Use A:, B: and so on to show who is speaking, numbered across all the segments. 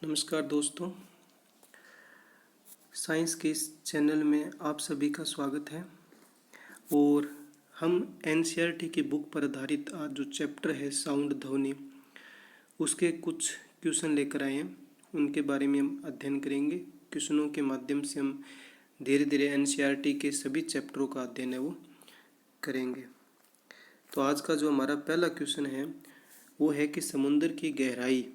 A: नमस्कार दोस्तों, साइंस के इस चैनल में आप सभी का स्वागत है। और हम एनसीईआरटी की बुक पर आधारित आज जो चैप्टर है साउंड ध्वनि, उसके कुछ क्वेश्चन लेकर आए हैं। उनके बारे में हम अध्ययन करेंगे। क्वेश्चनों के माध्यम से हम धीरे धीरे एनसीईआरटी के सभी चैप्टरों का अध्ययन है वो करेंगे। तो आज का जो हमारा पहला क्वेश्चन है वो है कि समुद्र की गहराई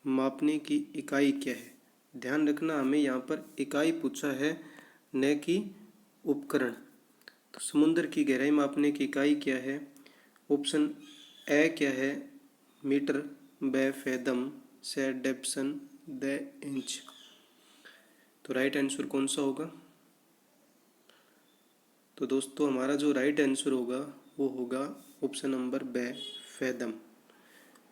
A: मापने की इकाई क्या है। ध्यान रखना, हमें यहाँ पर इकाई पूछा है, न कि उपकरण। तो समुद्र की गहराई मापने की इकाई क्या है? ऑप्शन ए क्या है? मीटर, ब फैदम, से डेप्सन, द इंच। तो राइट आंसर कौन सा होगा? तो दोस्तों हमारा जो राइट आंसर होगा वो होगा ऑप्शन नंबर ब फैदम।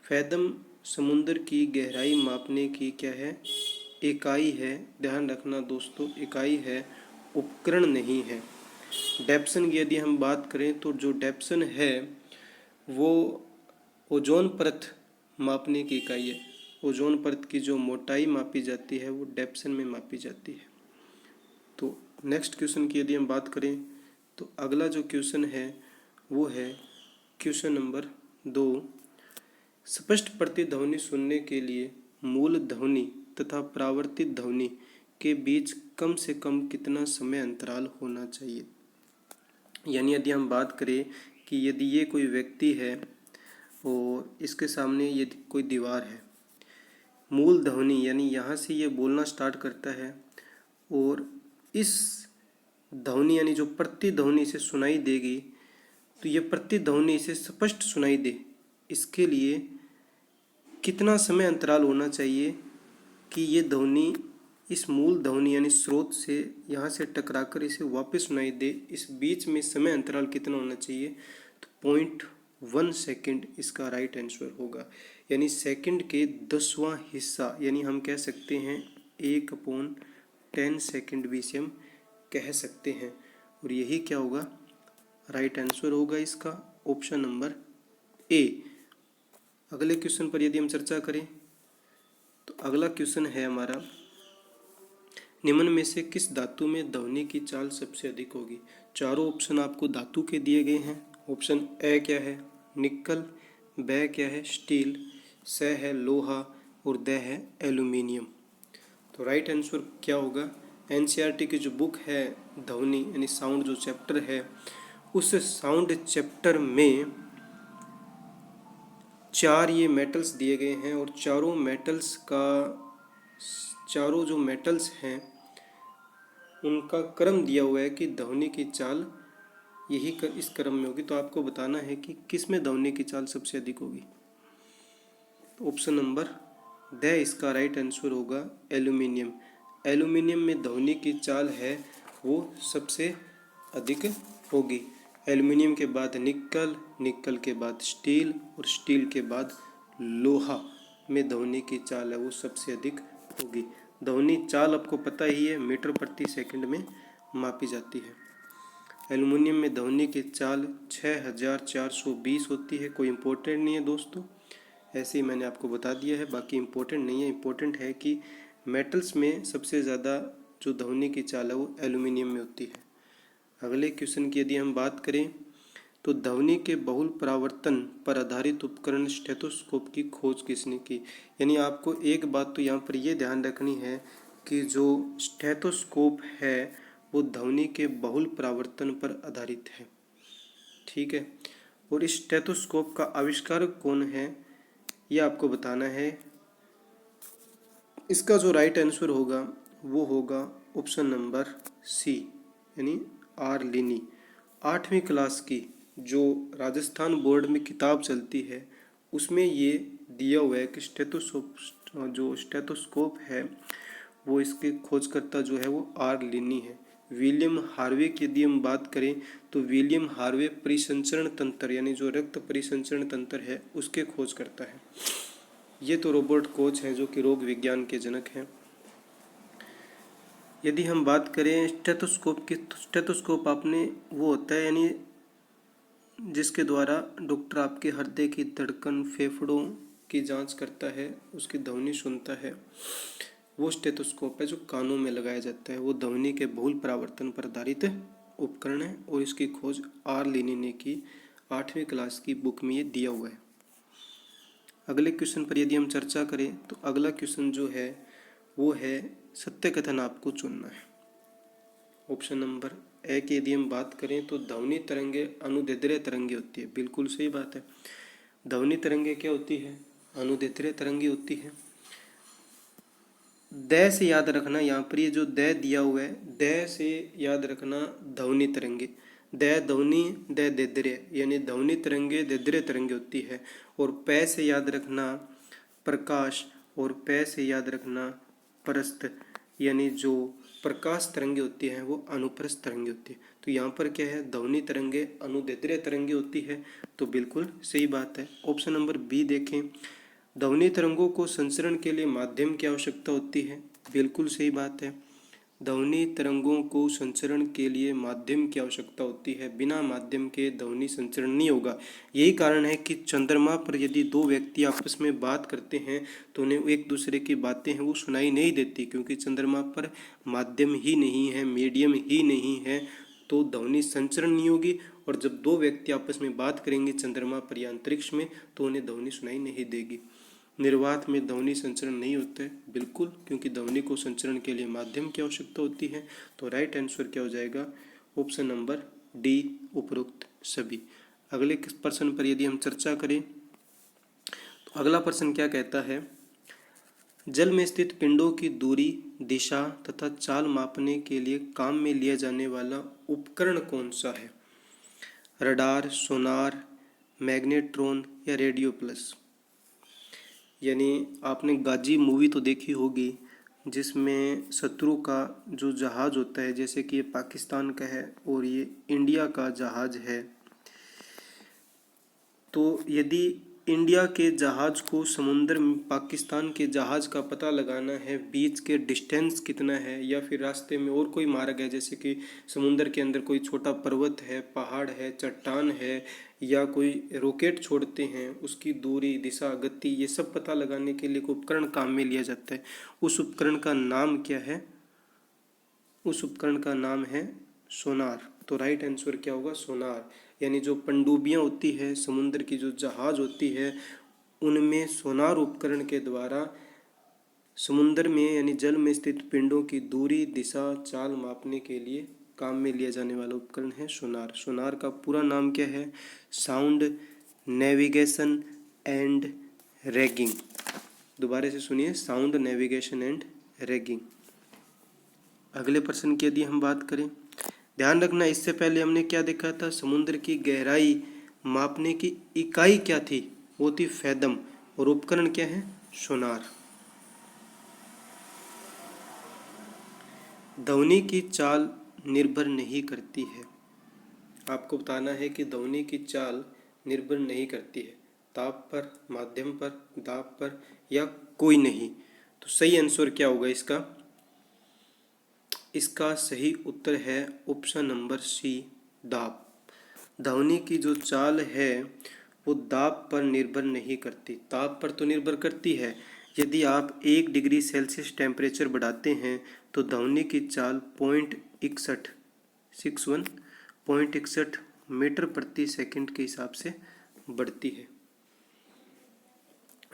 A: फैदम समुद्र की गहराई मापने की क्या है? इकाई है। ध्यान रखना दोस्तों, इकाई है, उपकरण नहीं है। डेप्सन की यदि हम बात करें तो जो डेप्सन है वो ओजोन परत मापने की इकाई है। ओजोन परत की जो मोटाई मापी जाती है वो डेप्सन में मापी जाती है। तो नेक्स्ट क्वेश्चन की यदि हम बात करें तो अगला जो क्वेश्चन है वो है क्वेश्चन नंबर 2। स्पष्ट प्रतिध्वनि सुनने के लिए मूल ध्वनि तथा परावर्तित ध्वनि के बीच कम से कम कितना समय अंतराल होना चाहिए। यानी यदि हम बात करें कि यदि ये कोई व्यक्ति है और इसके सामने यदि कोई दीवार है, मूल ध्वनि यानी यहाँ से ये बोलना स्टार्ट करता है और इस ध्वनि यानी जो प्रतिध्वनि से सुनाई देगी, तो ये प्रतिध्वनि इसे स्पष्ट सुनाई दे, इसके लिए कितना समय अंतराल होना चाहिए कि ये ध्वनि इस मूल ध्वनि यानी स्रोत से यहाँ से टकराकर इसे वापस सुनाई दे। इस बीच में समय अंतराल कितना होना चाहिए? तो 0.1 सेकेंड इसका राइट आंसर होगा। यानी सेकंड के 10वां हिस्सा, यानी हम कह सकते हैं 1/10 सेकेंड भी इसे हम कह सकते हैं। और यही क्या होगा? राइट आंसर होगा इसका ऑप्शन नंबर ए। अगले क्वेश्चन पर यदि हम चर्चा करें तो अगला क्वेश्चन है हमारा, निम्न में से किस धातु में ध्वनि की चाल सबसे अधिक होगी? चारों ऑप्शन आपको धातु के दिए गए हैं। ऑप्शन ए क्या है? निकल, ब क्या है? स्टील, स है लोहा और द है एल्यूमिनियम। तो राइट आंसर क्या होगा? एनसीईआरटी की जो बुक है ध्वनि यानी साउंड जो चैप्टर है, उस साउंड चैप्टर में 4 ये मेटल्स दिए गए हैं और चारों जो मेटल्स हैं उनका क्रम दिया हुआ है कि ध्वनि की चाल इस क्रम में होगी। तो आपको बताना है कि किस में ध्वनि की चाल सबसे अधिक होगी। तो ऑप्शन नंबर द इसका राइट आंसर होगा एल्यूमिनियम। एल्यूमिनियम में ध्वनि की चाल है वो सबसे अधिक होगी। एल्यूमिनियम के बाद निकल, निकल के बाद स्टील और स्टील के बाद लोहा में ध्वनि की चाल है वो सबसे अधिक होगी। ध्वनि चाल आपको पता ही है, मीटर प्रति सेकंड में मापी जाती है। एल्यूमिनियम में ध्वनि की चाल 6420 होती है। कोई इम्पोर्टेंट नहीं है दोस्तों, ऐसे ही मैंने आपको बता दिया है, बाकी इम्पोर्टेंट नहीं है। इम्पोर्टेंट है कि मेटल्स में सबसे ज़्यादा जो ध्वनि की चाल है वो एल्यूमिनियम में होती है। अगले क्वेश्चन की यदि हम बात करें तो ध्वनि के बहुल परावर्तन पर आधारित उपकरण स्टेथोस्कोप की खोज किसने की? यानी आपको एक बात तो यहाँ पर ये ध्यान रखनी है कि जो स्टेथोस्कोप है वो ध्वनि के बहुल परावर्तन पर आधारित है, ठीक है। और इस स्टेथोस्कोप का आविष्कारक कौन है ये आपको बताना है। इसका जो राइट आंसर होगा वो होगा ऑप्शन नंबर सी, यानी आर लिनी। 8वीं क्लास की जो राजस्थान बोर्ड में किताब चलती है उसमें ये दिया हुआ है कि स्टेथोस्कोप है वो इसके खोजकर्ता जो है वो आर लिनी है। विलियम हार्वे की यदि हम बात करें तो विलियम हार्वे परिसंचरण तंत्र यानी जो रक्त परिसंचरण तंत्र है उसके खोज करता है। ये तो रॉबर्ट कोच है जो कि रोग विज्ञान के जनक हैं। यदि हम बात करें स्टेथोस्कोप की, तो स्टेथोस्कोप आपने वो होता है यानी जिसके द्वारा डॉक्टर आपके हृदय की धड़कन, फेफड़ों की जांच करता है, उसकी ध्वनि सुनता है, वो स्टेथोस्कोप है जो कानों में लगाया जाता है। वो ध्वनि के बहुल परावर्तन पर आधारित उपकरण है और इसकी खोज आर लेनी ने की 8वीं क्लास की बुक में ये दिया हुआ है। अगले क्वेश्चन पर यदि हम चर्चा करें तो अगला क्वेश्चन जो है वो है सत्य कथन आपको चुनना है। ऑप्शन नंबर ए की यदि हम बात करें तो ध्वनि तरंगे अनुदैर्ध्य तरंगे होती है। बिल्कुल सही बात है। ध्वनि तरंगे क्या होती है? अनुदैर्ध्य तरंगे होती है। द से याद रखना, यहाँ पर ये जो द दिया हुआ है, द से याद रखना ध्वनि तरंगे। द ध्वनि, द दैर्ध्य, यानी ध्वनि तरंगे दैर्ध्य तरंगे होती है। और प से याद रखना प्रकाश, और प से याद रखना परस्थ, यानी जो प्रकाश तरंगे होती हैं वो अनुप्रस्थ तरंगे होती है। तो यहाँ पर क्या है? ध्वनि तरंगे अनुदैर्ध्य तरंगे होती है। तो बिल्कुल सही बात है। ऑप्शन नंबर बी देखें, ध्वनि तरंगों को संचरण के लिए माध्यम की आवश्यकता होती है। बिल्कुल सही बात है। ध्वनि तरंगों को संचरण के लिए माध्यम की आवश्यकता होती है। बिना माध्यम के ध्वनि संचरण नहीं होगा। यही कारण है कि चंद्रमा पर यदि दो व्यक्ति आपस में बात करते हैं तो उन्हें एक दूसरे की बातें हैं वो सुनाई नहीं देती, क्योंकि चंद्रमा पर माध्यम ही नहीं है, मीडियम ही नहीं है, तो ध्वनि संचरण नहीं होगी। और जब दो व्यक्ति आपस में बात करेंगे चंद्रमा पर या अंतरिक्ष में तो उन्हें ध्वनि सुनाई नहीं देगी। निर्वात में ध्वनि संचरण नहीं होता है। बिल्कुल, क्योंकि ध्वनि को संचरण के लिए माध्यम की आवश्यकता होती है। तो राइट आंसर क्या हो जाएगा? ऑप्शन नंबर डी, उपरोक्त सभी। अगले प्रश्न पर यदि हम चर्चा करें तो अगला प्रश्न क्या कहता है? जल में स्थित पिंडों की दूरी, दिशा तथा चाल मापने के लिए काम में लिया जाने वाला उपकरण कौन सा है? रडार, सोनार, मैग्नेट्रोन या रेडियो प्लस। यानी आपने गाजी मूवी तो देखी होगी, जिसमें शत्रु का जो जहाज़ होता है, जैसे कि ये पाकिस्तान का है और ये इंडिया का जहाज़ है, तो यदि इंडिया के जहाज़ को समुद्र में पाकिस्तान के जहाज़ का पता लगाना है, बीच के डिस्टेंस कितना है, या फिर रास्ते में और कोई मार्ग है, जैसे कि समुद्र के अंदर कोई छोटा पर्वत है, पहाड़ है, चट्टान है, या कोई रॉकेट छोड़ते हैं, उसकी दूरी, दिशा, गति, ये सब पता लगाने के लिए उपकरण काम में लिया जाता है। उस उपकरण का नाम क्या है? उस उपकरण का नाम है सोनार। तो राइट आंसर क्या होगा? सोनार। यानी जो पनडुब्बियाँ होती है, समुद्र की जो जहाज होती है, उनमें सोनार उपकरण के द्वारा समुद्र में यानी जल में स्थित पिंडों की दूरी, दिशा, चाल मापने के लिए काम में लिया जाने वाला उपकरण है सोनार। सोनार का पूरा नाम क्या है? Sound navigation and ragging. दोबारा से सुनिए, साउंड नेविगेशन एंड रैगिंग। अगले प्रश्न की यदि हम बात करें, ध्यान रखना इससे पहले हमने क्या देखा था? समुद्र की गहराई मापने की इकाई क्या थी? वो थी फैदम। और उपकरण क्या है? सोनार। ध्वनि की चाल निर्भर नहीं करती है। आपको बताना है कि ध्वनि की चाल निर्भर नहीं करती है ताप पर, माध्यम पर, दाब पर या कोई नहीं। तो सही आंसर क्या होगा इसका? इसका सही उत्तर है ऑप्शन नंबर सी, दाब। ध्वनि की जो चाल है वो दाब पर निर्भर नहीं करती, ताप पर तो निर्भर करती है। यदि आप 1 डिग्री सेल्सियस टेम्परेचर बढ़ाते हैं तो ध्वनि की चाल 0.61 मीटर प्रति सेकंड के हिसाब से बढ़ती है।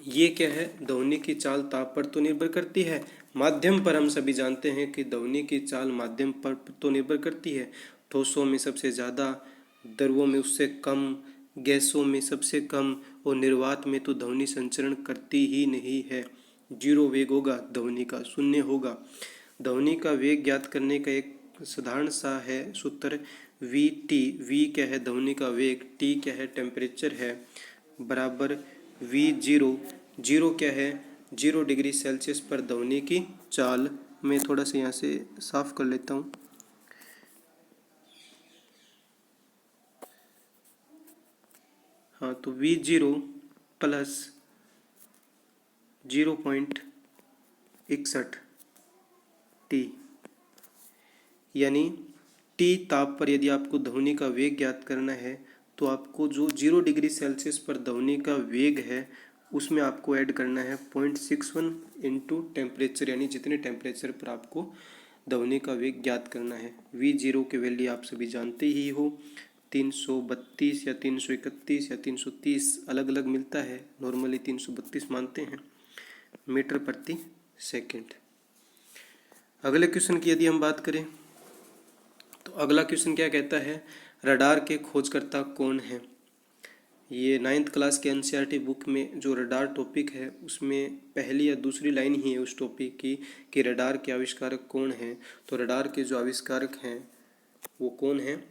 A: ये क्या है? ध्वनि की चाल ताप पर तो निर्भर करती है, माध्यम पर हम सभी जानते हैं कि ध्वनि की चाल माध्यम पर तो निर्भर करती है। ठोसों में सबसे ज़्यादा, द्रवों में उससे कम, गैसों में सबसे कम, और निर्वात में तो ध्वनि संचरण करती ही नहीं है। 0 वेग होगा ध्वनि का, शून्य होगा। ध्वनि का वेग ज्ञात करने का एक साधारण सा है सूत्र, वी टी। वी क्या है? ध्वनि का वेग। टी क्या है? टेम्परेचर है, बराबर V0। जीरो क्या है? 0 डिग्री सेल्सियस पर ध्वनि की चाल। मैं थोड़ा सा यहाँ से साफ कर लेता हूँ। हाँ, तो V0 प्लस 0.61 टी, यानी टी ताप पर यदि आपको ध्वनि का वेग ज्ञात करना है तो आपको जो 0 डिग्री सेल्सियस पर ध्वनि का वेग है उसमें आपको ऐड करना है 0.61 इंटू टेम्परेचर, यानी जितने टेम्परेचर पर आपको ध्वनि का वेग ज्ञात करना है। V0 की वैल्यू आप सभी जानते ही हो, 332 या 331 या 330 अलग अलग मिलता है, नॉर्मली 332 मानते हैं, मीटर प्रति सेकंड। अगले क्वेश्चन की यदि हम बात करें तो अगला क्वेश्चन क्या कहता है, रडार के खोजकर्ता कौन है। ये 9th क्लास के एनसीईआरटी बुक में जो रडार टॉपिक है उसमें पहली या दूसरी लाइन ही है उस टॉपिक की कि रडार के आविष्कारक कौन है। तो रडार के जो आविष्कारक हैं वो कौन है,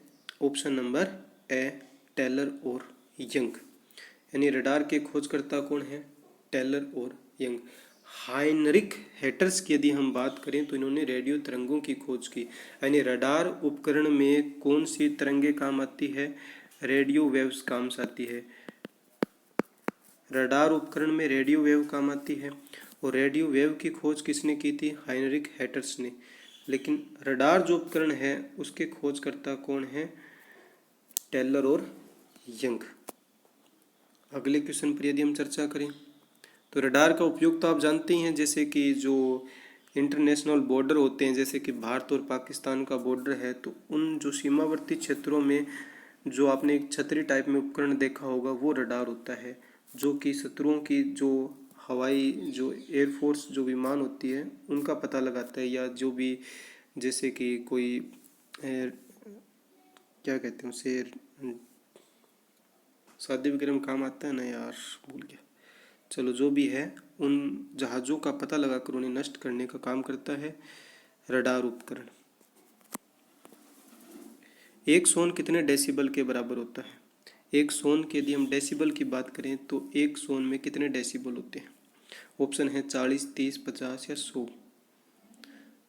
A: ऑप्शन नंबर ए, टेलर और यंग। यानी रडार के खोजकर्ता कौन है, टेलर और यंग। हाइनरिक हेटर्स की यदि हम बात करें तो इन्होंने रेडियो तरंगों की खोज की। यानी रडार उपकरण में कौन सी तरंगे काम आती है, रेडियो वेव्स काम आती है। रडार उपकरण में रेडियो वेव काम आती है और रेडियो वेव की खोज किसने की थी, हाइनरिक हेटर्स ने। लेकिन रडार जो उपकरण है उसके खोजकर्ता कौन है, टेलर और यंग। अगले क्वेश्चन पर यदि हम चर्चा करें तो रडार का उपयोग तो आप जानते ही हैं, जैसे कि जो इंटरनेशनल बॉर्डर होते हैं, जैसे कि भारत और पाकिस्तान का बॉर्डर है, तो उन जो सीमावर्ती क्षेत्रों में जो आपने एक छतरी टाइप में उपकरण देखा होगा वो रडार होता है, जो कि शत्रुओं की जो हवाई जो एयरफोर्स जो विमान होती है उनका पता लगाता है, या जो भी जैसे कि कोई क्या कहते हैं उसे, शादी वगैरह में काम आता है ना यार, भूल गया, चलो जो भी है, उन जहाज़ों का पता लगाकर उन्हें नष्ट करने का काम करता है रडार उपकरण। एक सोन कितने डेसिबल के बराबर होता है। एक सोन के यदि हम डेसिबल की बात करें तो एक सोन में कितने डेसिबल होते हैं, ऑप्शन है 40, 30, 50 या 100।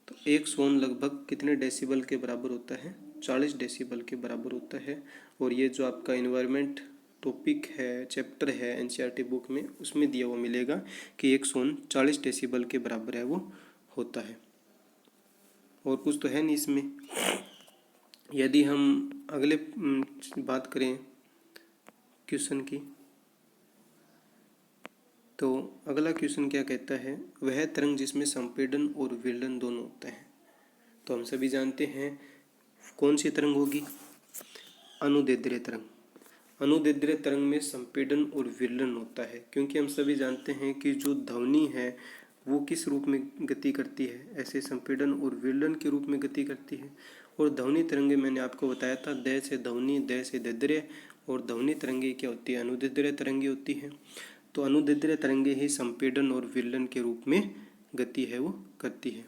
A: तो एक सोन लगभग कितने डेसिबल के बराबर होता है, 40 डेसिबल के बराबर होता है। और ये जो आपका इन्वायरमेंट टॉपिक है, चैप्टर है एनसीईआरटी बुक में, उसमें दिया हुआ मिलेगा कि एक सोन 40 डेसिबल के बराबर है वो होता है, और कुछ तो है नहीं इसमें। यदि हम अगले बात करें क्वेश्चन की, तो अगला क्वेश्चन क्या कहता है, वह तरंग जिसमें संपीड़न और विलयन दोनों होते हैं। तो हम सभी जानते हैं कौन सी तरंग होगी, अनुदैर्ध्य तरंग। अनुदैर्ध्य तरंग में संपीड़न और विलयन होता है, क्योंकि हम सभी जानते हैं कि जो ध्वनि है वो किस रूप में गति करती है, ऐसे संपीड़न और विलयन के रूप में गति करती है। और ध्वनि तरंगे मैंने आपको बताया था, द से ध्वनि, द से दैर्ध्य, और ध्वनि तरंगे क्या होती है, अनुदैर्ध्य तरंगे होती है। तो अनुदैर्ध्य तरंगे ही संपीड़न और विलयन के रूप में गति है वो करती है।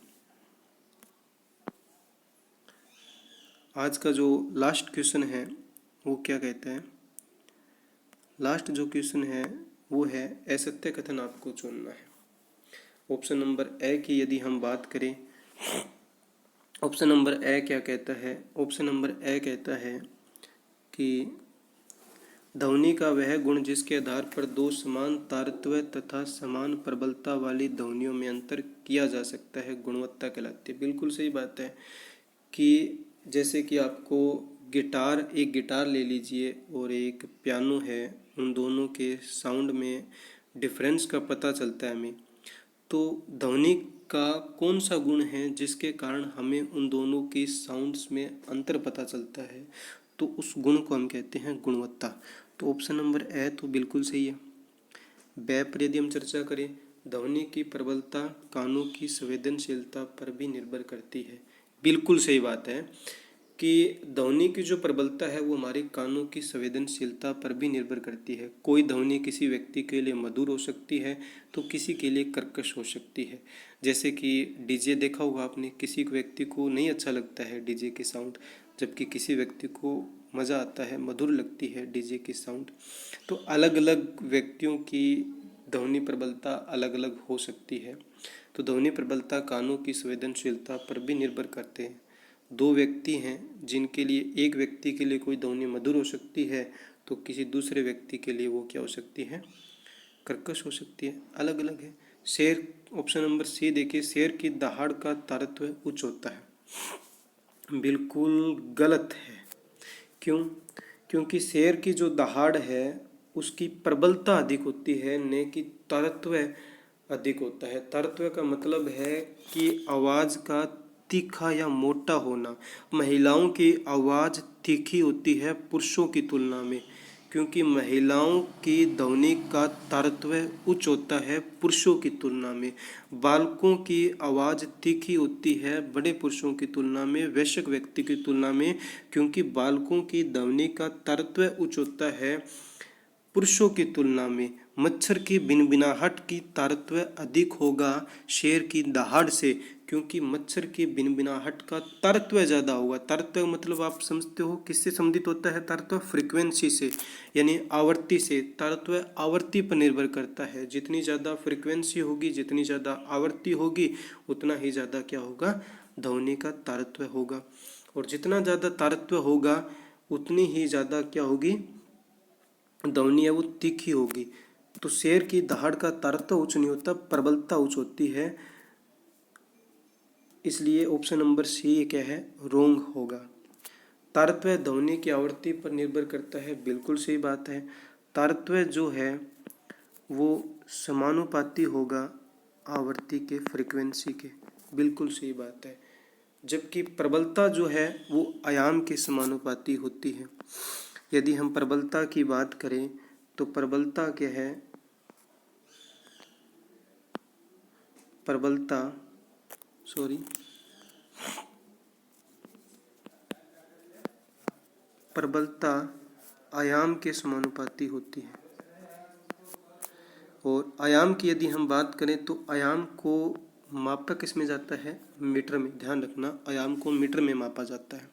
A: आज का जो लास्ट क्वेश्चन है वो क्या कहता है, लास्ट जो क्वेश्चन है वो है असत्य कथन आपको चुनना है। ऑप्शन नंबर ए की यदि हम बात करें, ऑप्शन नंबर ए क्या कहता है, ऑप्शन नंबर ए कहता है कि ध्वनि का वह गुण जिसके आधार पर दो समान तारतम्य तथा समान प्रबलता वाली ध्वनियों में अंतर किया जा सकता है गुणवत्ता कहलाती है। बिल्कुल सही बात है कि जैसे कि आपको गिटार, एक गिटार ले लीजिए और एक पियानो है, उन दोनों के साउंड में डिफरेंस का पता चलता है हमें। तो ध्वनि का कौन सा गुण है जिसके कारण हमें उन दोनों की साउंड्स में अंतर पता चलता है, तो उस गुण को हम कहते हैं गुणवत्ता। तो ऑप्शन नंबर ए तो बिल्कुल सही है। बे पर यदि हम चर्चा करें, ध्वनि की प्रबलता कानों की संवेदनशीलता पर भी निर्भर करती है। बिल्कुल सही बात है कि ध्वनि की जो प्रबलता है वो हमारे कानों की संवेदनशीलता पर भी निर्भर करती है। कोई ध्वनि किसी व्यक्ति के लिए मधुर हो सकती है तो किसी के लिए कर्कश हो सकती है। जैसे कि डीजे देखा होगा आपने, किसी व्यक्ति को नहीं अच्छा लगता है डीजे की साउंड, जबकि किसी व्यक्ति को मज़ा आता है, मधुर लगती है डीजे की साउंड। तो अलग अलग व्यक्तियों की ध्वनि प्रबलता अलग अलग हो सकती है। तो ध्वनि प्रबलता कानों की संवेदनशीलता पर भी निर्भर करते हैं। दो व्यक्ति हैं जिनके लिए, एक व्यक्ति के लिए कोई ध्वनि मधुर हो सकती है तो किसी दूसरे व्यक्ति के लिए वो क्या हो सकती है, कर्कश हो सकती है, अलग अलग है। शेर, ऑप्शन नंबर सी देखिए, शेर की दहाड़ का तारतम्य उच्च होता है। बिल्कुल गलत है। क्यों? क्योंकि शेर की जो दहाड़ है उसकी प्रबलता अधिक होती है, न कि तरत्व अधिक होता है। तरत्व का मतलब है कि आवाज़ का तीखा या मोटा होना। महिलाओं की आवाज़ तीखी होती है पुरुषों की तुलना में, क्योंकि महिलाओं की ध्वनि का तारतम्य उच्च होता है पुरुषों की तुलना में। बालकों की आवाज़ तीखी होती है बड़े पुरुषों की तुलना में, वयस्क व्यक्ति की तुलना में, क्योंकि बालकों की ध्वनि का तारतम्य उच्च होता है पुरुषों की तुलना में। मच्छर की भिनभिनाहट की तारतम्य अधिक होगा शेर की दहाड़ से, क्योंकि मच्छर की भिनभिनाहट का तारतम्य ज़्यादा होगा। तारतम्य मतलब आप समझते हो किससे संबंधित होता है? तारतम्य फ्रीक्वेंसी से, यानी आवृत्ति से। तारतम्य आवृत्ति पर निर्भर करता है। जितनी ज़्यादा फ्रीक्वेंसी होगी, जितनी ज़्यादा आवृत्ति होगी, उतना ही ज़्यादा क्या होगा? ध्वनि का तारतम्य होगा। और जितना ज़्यादा तारतम्य होगा उतनी ही ज़्यादा क्या होगी? ध्वनि है वो तीखी होगी। तो शेर की दहाड़ का तारतम्य उच्च नहीं होता, प्रबलता उच्च होती है। इसलिए ऑप्शन नंबर सी क्या है? रोंग होगा। तारतम्य ध्वनि की आवृत्ति पर निर्भर करता है, बिल्कुल सही बात है। तारतम्य जो है वो समानुपाती होगा आवृत्ति के, फ्रीक्वेंसी के, बिल्कुल सही बात है। जबकि प्रबलता जो है वो आयाम के समानुपाती होती है। यदि हम प्रबलता की बात करें तो प्रबलता क्या है? प्रबलता आयाम के समानुपाती होती है। और आयाम की यदि हम बात करें तो आयाम को मापा किस में जाता है? मीटर में। ध्यान रखना, आयाम को मीटर में मापा जाता है।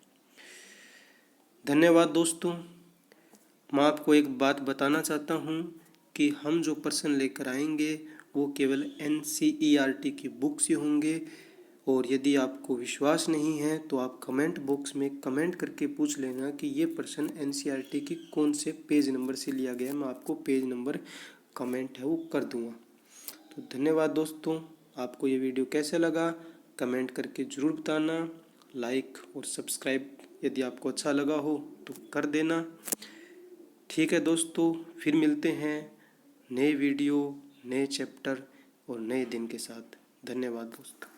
A: धन्यवाद दोस्तों। मैं आपको एक बात बताना चाहता हूँ कि हम जो प्रश्न लेकर आएंगे वो केवल NCERT की बुक से होंगे। और यदि आपको विश्वास नहीं है तो आप कमेंट बॉक्स में कमेंट करके पूछ लेना कि ये प्रश्न NCERT की कौन से पेज नंबर से लिया गया है। मैं आपको पेज नंबर कमेंट है वो कर दूंगा। तो धन्यवाद दोस्तों। आपको ये वीडियो कैसा लगा कमेंट करके ज़रूर बताना। लाइक और सब्सक्राइब यदि आपको अच्छा लगा हो तो कर देना। ठीक है दोस्तों, फिर मिलते हैं नए वीडियो, नए चैप्टर और नए दिन के साथ। धन्यवाद दोस्तों।